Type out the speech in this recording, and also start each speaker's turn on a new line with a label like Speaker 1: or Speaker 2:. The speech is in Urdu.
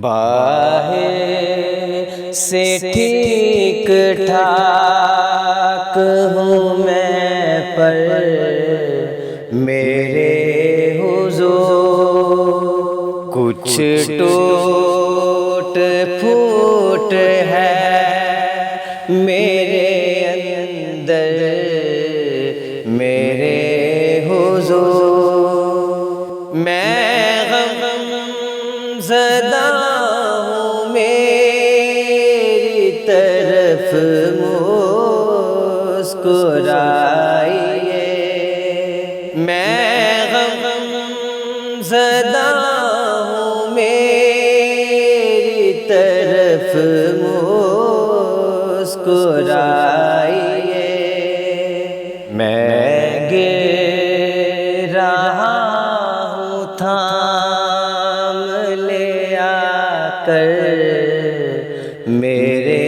Speaker 1: باہر سے ٹھیک ٹھاک ہوں میں، پر میرے حضور کچھ ٹوٹ پھوٹ ہے میرے اندر، میرے حضور میں غم زدہ ہوں، میری طرف مسکرائیے، میں غم زدہ ہوں، میری طرف مسکرائیے، میں گر رہا ہوں، تھام لے آ کر میرے